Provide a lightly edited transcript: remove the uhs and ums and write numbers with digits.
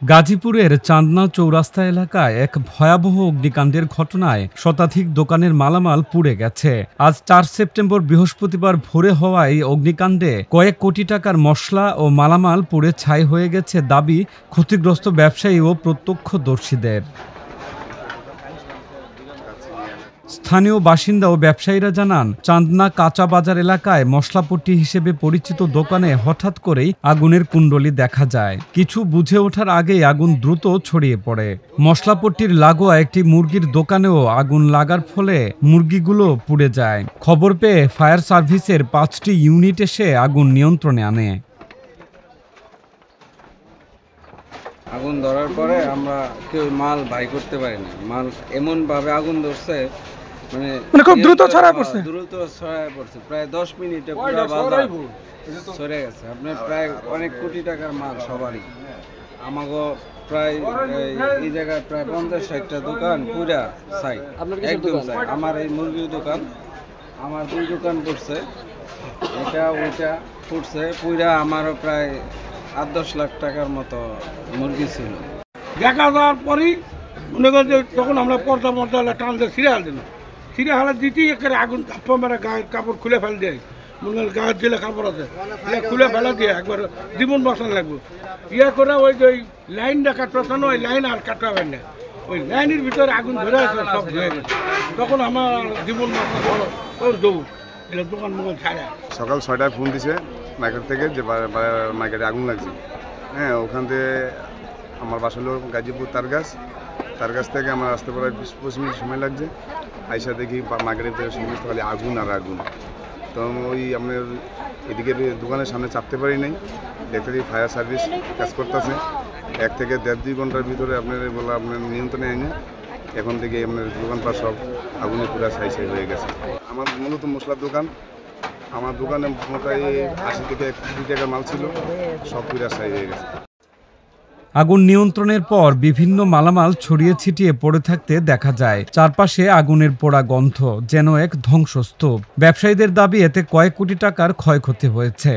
গাজীপুরের চান্দনা চৌরাস্তা এলাকায় এক ভয়াবহ অগ্নিকাণ্ডের ঘটনায় শতাধিক দোকানের মালামাল পুড়ে গেছে। আজ ৪ সেপ্টেম্বর বৃহস্পতিবার ভোরে হওয়া এই অগ্নিকাণ্ডে কয়েক কোটি টাকার মশলা ও মালামাল পুড়ে ছাই হয়ে গেছে দাবি ক্ষতিগ্রস্ত ব্যবসায়ী ও প্রত্যক্ষদর্শীদের। স্থানীয় বাসিন্দা ও ব্যবসায়ীরা জানান, চান্দনা কাঁচা বাজার এলাকায় মশলাপট্টি হিসেবে পরিচিত দোকানে হঠাৎ করেই আগুনের কুণ্ডলী দেখা যায়। কিছু বুঝে ওঠার আগেই আগুন দ্রুত ছড়িয়ে পড়ে। মশলাপট্টির লাগোয়া একটি মুরগির দোকানেও আগুন লাগার ফলে মুরগিগুলো পুড়ে যায়। খবর পেয়ে ফায়ার সার্ভিসের ৫টি ইউনিট এসে আগুন নিয়ন্ত্রণে আনে। আগুন ধরার পরে আমরা কেউ মাল বাই করতে পারি না। মাল এমনভাবে আগুন ধরছে মানে খুব দ্রুত ছড়ায় পড়ছে। প্রায় 10 মিনিটে পুরো বাজার ছড়ে গেছে। আপনার প্রায় অনেক কোটি টাকার মাল সবারই। আমাগো প্রায় এই জায়গায় প্রায় 50-60টা দোকান পুরা ছাই। একদম ছাই। আমার এই মুরগির দোকান, আমার 2 দোকান পড়ছে, এটা ওইটা ফুটছে পুরা। আমারও প্রায় 8-10 লাখ টাকার মতো মুরগি ছিল। দেখা যাওয়ার পরেই মনে করেন যে তখন আমরা পর্দা টান দিয়ে ছিঁড়ে হাল দিলাম। ছিঁড়ে হালে দিতেই একেবারে আগুন তাপ্পা মেরে গায়ের কাপড় খুলে ফেল দেয়। মনে করেন গায়ের জেলে কাপড় আছে, খুলে ফেলা দিয়ে একবার জীবন বাঁচানো লাগবে। ইয়ে করে ওই যে ওই লাইনটা কাটতে না, ওই লাইন আর কাটতে হবে না, ওই লাইনের ভিতরে আগুন ধরে আছে, সব ধরে গেছে। তখন আমার জীবন বাঁচানো ওর দৌড় এটা দোকান মোকান ছাড়া। সকাল 6টায় ফোন দিছে মার্কেট থেকে যে মার্কেটে আগুন লাগছে। হ্যাঁ, ওখান থেকে আমার বাসা হলো গাজীপুর তার কাছ থেকে আমার আসতে প্রায় 20-25 মিনিট সময় লাগছে। আইসা দেখি মার্কেটের থেকে সমস্ত খালি আগুন আর আগুন। তো ওই আপনার এদিকে দোকানের সামনে চাপতে পারি নাই। দেখতে ফায়ার সার্ভিস কাজ করতেছে। 1 থেকে 1.5-2 ঘন্টার ভিতরে আপনার এগুলো আপনার নিয়ন্ত্রণে আইনে এখন থেকে আপনার দোকানপাট সব আগুনে পুরা ছাই হয়ে গেছে। আমার মূলত মশলার দোকান, আমার দোকানে মোটামুটি 80 থেকে 1 কোটি টাকার মাল ছিল, সব পুরা ছাই হয়ে গেছে। আগুন নিয়ন্ত্রণের পর বিভিন্ন মালামাল ছড়িয়ে ছিটিয়ে পড়ে থাকতে দেখা যায়। চারপাশে আগুনের পোড়া গন্ধ যেন এক ধ্বংসস্তূপ। ব্যবসায়ীদের দাবি এতে কয়েক কোটি টাকার ক্ষয়ক্ষতি হয়েছে।